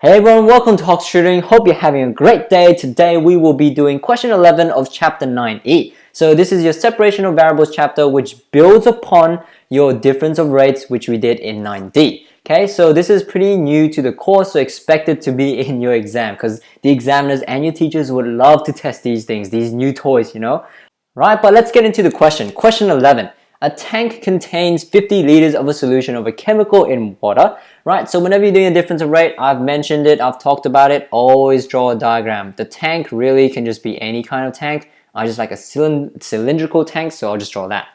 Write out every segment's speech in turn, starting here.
Hey everyone, welcome to hok'stutoring. Hope you're having a great day. Today we will be doing question 11 of chapter 9e. So this is your separation of variables chapter, which builds upon your difference of rates, which we did in 9d. Okay, so this is pretty new to the course, so expect it to be in your exam because the examiners and your teachers would love to test these things, these new toys, Right, but let's get into the question. Question 11. A tank contains 50 liters of a solution of a chemical in water, right? So whenever you're doing a difference of rate, I've mentioned it, I've talked about it, always draw a diagram. The tank really can just be any kind of tank. I just like a cylindrical tank, so I'll just draw that.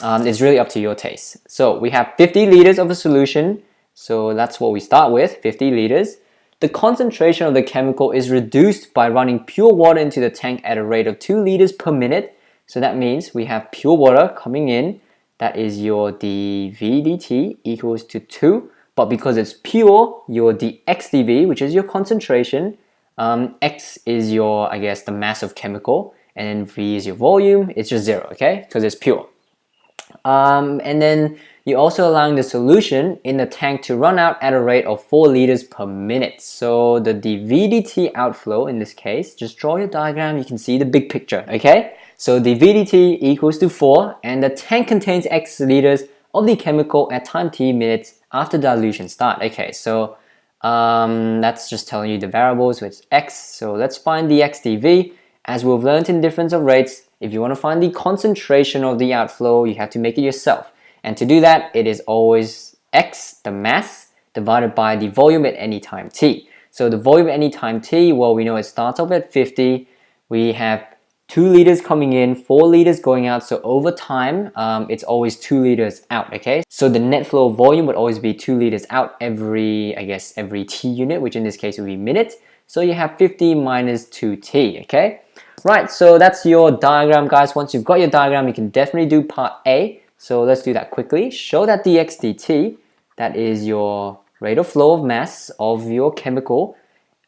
It's really up to your taste. So we have 50 liters of a solution, so that's what we start with, 50 liters. The concentration of the chemical is reduced by running pure water into the tank at a rate of 2 liters per minute. So that means we have pure water coming in. That is your dV dt equals to 2. But because it's pure, your dx dV, which is your concentration, x is your, I guess, the mass of chemical, and then v is your volume. It's just 0, okay? Because it's pure. And then you're also allowing the solution in the tank to run out at a rate of 4 liters per minute. So the dV dt outflow in this case, just draw your diagram, you can see the big picture, okay? So dV dt equals to 4, and the tank contains x liters of the chemical at time t minutes after dilution start. Okay, so that's just telling you the variables with x. So let's find the x dV. As we've learned in difference of rates, if you want to find the concentration of the outflow, you have to make it yourself. And to do that, it is always x, the mass, divided by the volume at any time t. So the volume at any time t, well, we know it starts off at 50. We have 2 liters coming in, 4 liters going out, so over time, it's always 2 liters out, okay? So the net flow volume would always be 2 liters out every t unit, which in this case would be minute. So you have 50 minus 2t, okay? Right, so that's your diagram, guys. Once you've got your diagram, you can definitely do part A. So let's do that quickly. Show that dx dt, that is your rate of flow of mass of your chemical,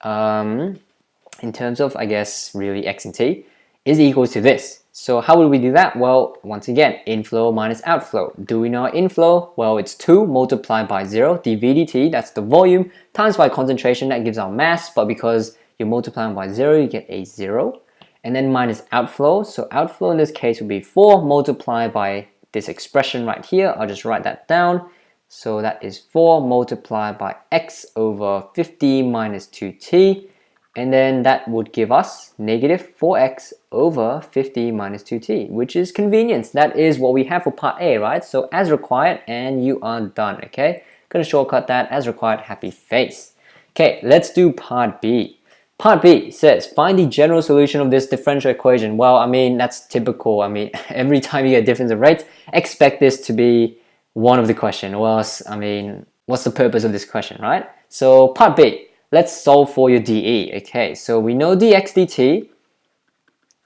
in terms of, I guess, really x and t, is equal to this. So how would we do that? Well, once again, inflow minus outflow. Do we know our inflow? Well, it's 2 multiplied by 0, dV dt, that's the volume, times by concentration, that gives our mass, but because you're multiplying by 0, you get a 0. And then minus outflow, so outflow in this case would be 4 multiplied by this expression right here. I'll just write that down. So that is 4 multiplied by x over 50 minus 2t. And then that would give us negative 4x over 50 minus 2t, which is convenience. That is what we have for part A, right? So as required, and you are done, okay? Gonna shortcut that, as required, happy face. Okay, let's do part B. Part B says, find the general solution of this differential equation. Well, I mean, that's typical. I mean, every time you get difference of rates, expect this to be one of the question. Or else, I mean, what's the purpose of this question, right? So part B. Let's solve for your dE. Okay, so we know dx dt.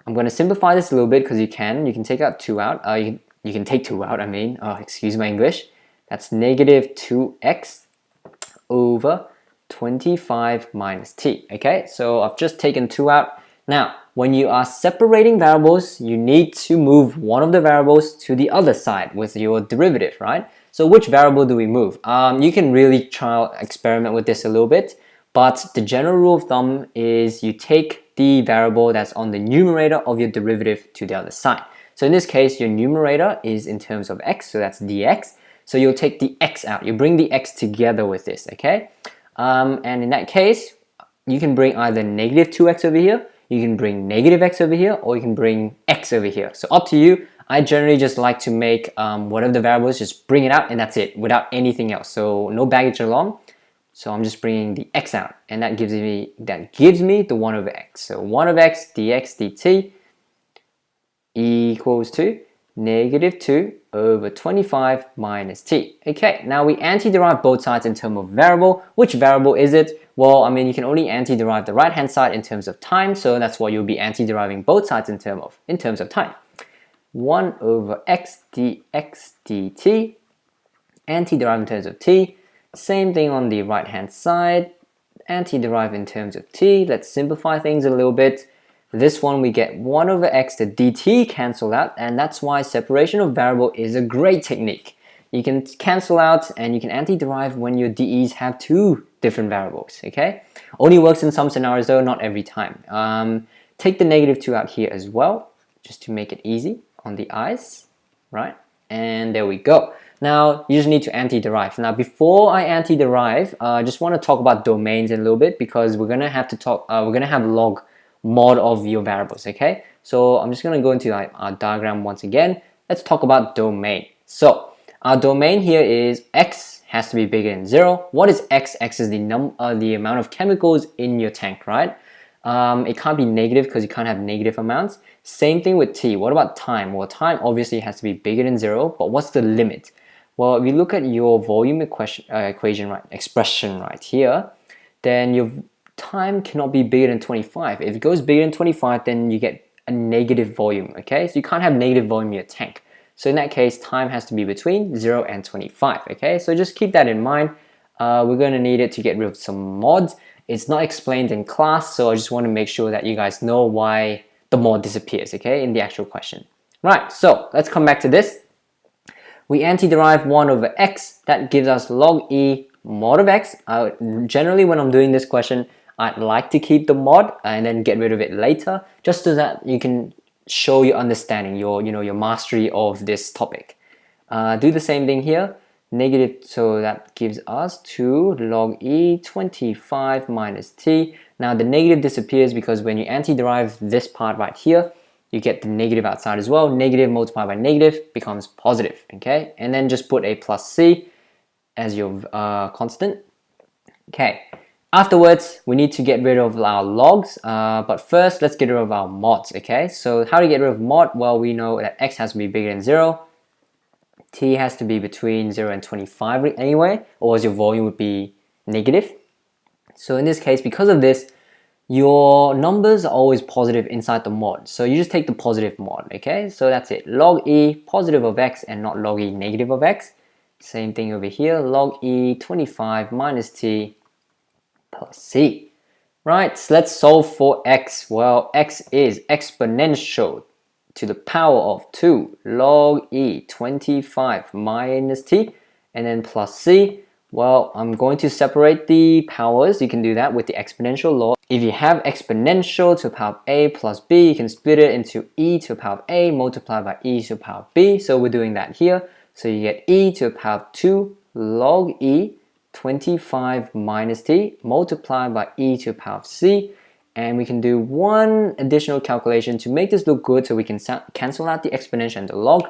I'm going to simplify this a little bit because you can take out 2 out. You can take 2 out, I mean. Oh, excuse my English. That's negative 2x over 25 minus t. Okay, so I've just taken 2 out. Now, when you are separating variables, you need to move one of the variables to the other side with your derivative, right? So which variable do we move? You can really experiment with this a little bit. But the general rule of thumb is you take the variable that's on the numerator of your derivative to the other side. So in this case, your numerator is in terms of x, so that's dx. So you'll take the x out. You bring the x together with this, okay? And in that case, you can bring either negative 2x over here, you can bring negative x over here, or you can bring x over here. So up to you. I generally just like to make whatever the variable is, just bring it out and that's it, without anything else. So no baggage along. So I'm just bringing the x out, and that gives me the 1 over x. So 1 over x dx dt equals to negative 2 over 25 minus t. Okay, now we antiderive both sides in terms of variable. Which variable is it? Well, I mean, you can only antiderive the right hand side in terms of time, so that's why you'll be antideriving both sides in terms of time. 1 over x dx dt, antiderive in terms of t. Same thing on the right hand side, antiderive in terms of t. Let's simplify things a little bit. This one we get 1 over x, the dt cancel out, and that's why separation of variable is a great technique. you can cancel out and you can anti-derive when your DEs have two different variables, okay? Only works in some scenarios though, not every time. Take the -2 out here as well, just to make it easy on the eyes, right? And there we go. Now, you just need to anti-derive. Now, before I anti-derive, I just want to talk about domains in a little bit because we're gonna have to talk. We're gonna have log mod of your variables. Okay, so I'm just gonna go into our diagram once again. Let's talk about domain. So our domain here is x has to be bigger than 0. What is x? X is the amount of chemicals in your tank, right? It can't be negative because you can't have negative amounts. Same thing with t. What about time? Well, time obviously has to be bigger than 0, but what's the limit? Well, if you look at your volume expression right here, then your time cannot be bigger than 25. If it goes bigger than 25, then you get a negative volume, okay? So you can't have negative volume in your tank. So in that case, time has to be between 0 and 25, okay? So just keep that in mind. We're going to need it to get rid of some mods. It's not explained in class, so I just want to make sure that you guys know why the mod disappears, okay, in the actual question. Right, so let's come back to this. We anti-derive 1 over x. That gives us log e mod of x. Generally, when I'm doing this question, I'd like to keep the mod and then get rid of it later, just so that you can show your understanding, your mastery of this topic. Do the same thing here. Negative, so that gives us 2 log e 25 minus t. Now the negative disappears because when you anti-derive this part right here, you get the negative outside as well. Negative multiplied by negative becomes positive, okay? And then just put a plus c as your constant. Okay, afterwards, we need to get rid of our logs, but first, let's get rid of our mods, okay? So how to get rid of mod? Well, we know that x has to be bigger than 0. T has to be between 0 and 25 anyway, or else your volume would be negative. So in this case, because of this, your numbers are always positive inside the mod. So you just take the positive mod, okay? So that's it. Log e positive of x and not log e negative of x. Same thing over here. Log e 25 minus t plus c. Right, so let's solve for x. Well, x is exponential to the power of 2 log e 25 minus t and then plus c. Well, I'm going to separate the powers. You can do that with the exponential law. If you have exponential to the power of a plus b, you can split it into e to the power of a multiplied by e to the power of b. So we're doing that here. So you get e to the power of 2 log e 25 minus t multiplied by e to the power of c. And we can do one additional calculation to make this look good, so we can cancel out the exponential and the log,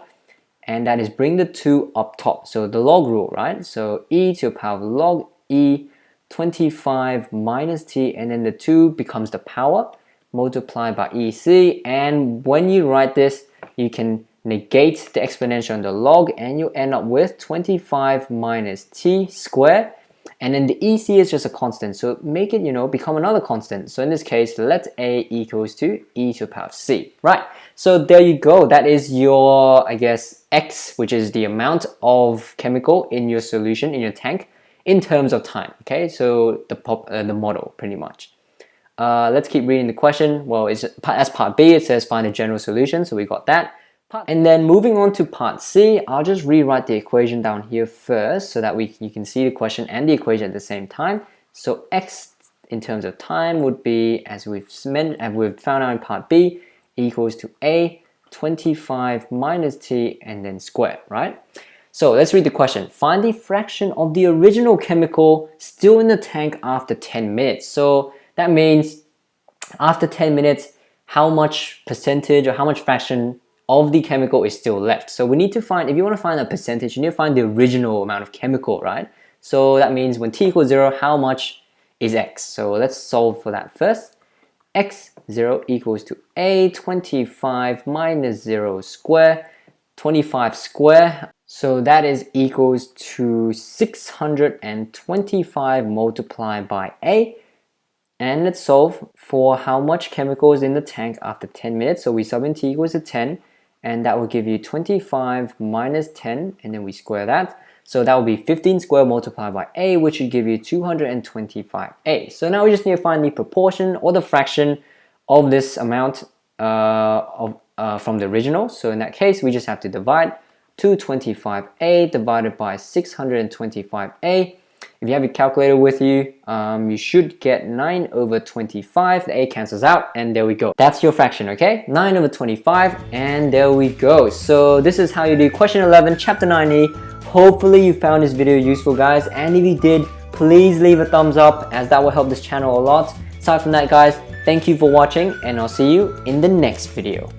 and that is bring the 2 up top. So the log rule, right? So e to the power of log e 25 minus t, and then the 2 becomes the power multiplied by ec. And when you write this, you can negate the exponential and the log, and you end up with 25 minus t squared. And then the EC is just a constant, so make it, become another constant. So in this case, let A equals to e to the power of c. Right, so there you go. That is your, I guess, x, which is the amount of chemical in your solution, in your tank, in terms of time, okay? So the model, pretty much. Let's keep reading the question. Well, as part B, it says find the general solution, so we got that. And then moving on to part C, I'll just rewrite the equation down here first so that you can see the question and the equation at the same time. So x in terms of time would be, as we've found out in part B, equals to a 25 minus t and then square, right? So let's read the question. Find the fraction of the original chemical still in the tank after 10 minutes. So that means after 10 minutes, how much percentage or how much fraction of the chemical is still left. So we need to find, if you want to find a percentage, you need to find the original amount of chemical, right? So that means when t equals 0, how much is x? So let's solve for that first. x0 equals to a 25 minus 0 square, 25 square. So that is equals to 625 multiplied by a. And let's solve for how much chemical is in the tank after 10 minutes. So we sub in t equals to 10. And that will give you 25 minus 10, and then we square that. So that will be 15 squared multiplied by a, which would give you 225a. So now we just need to find the proportion or the fraction of this amount from the original. So in that case, we just have to divide 225a divided by 625a. If you have your calculator with you, you should get 9 over 25. The a cancels out, and there we go. That's your fraction, okay? 9 over 25, and there we go. So this is how you do question 11, chapter 9e. Hopefully you found this video useful, guys, and if you did, please leave a thumbs up, as that will help this channel a lot. Aside from that, guys, thank you for watching, and I'll see you in the next video.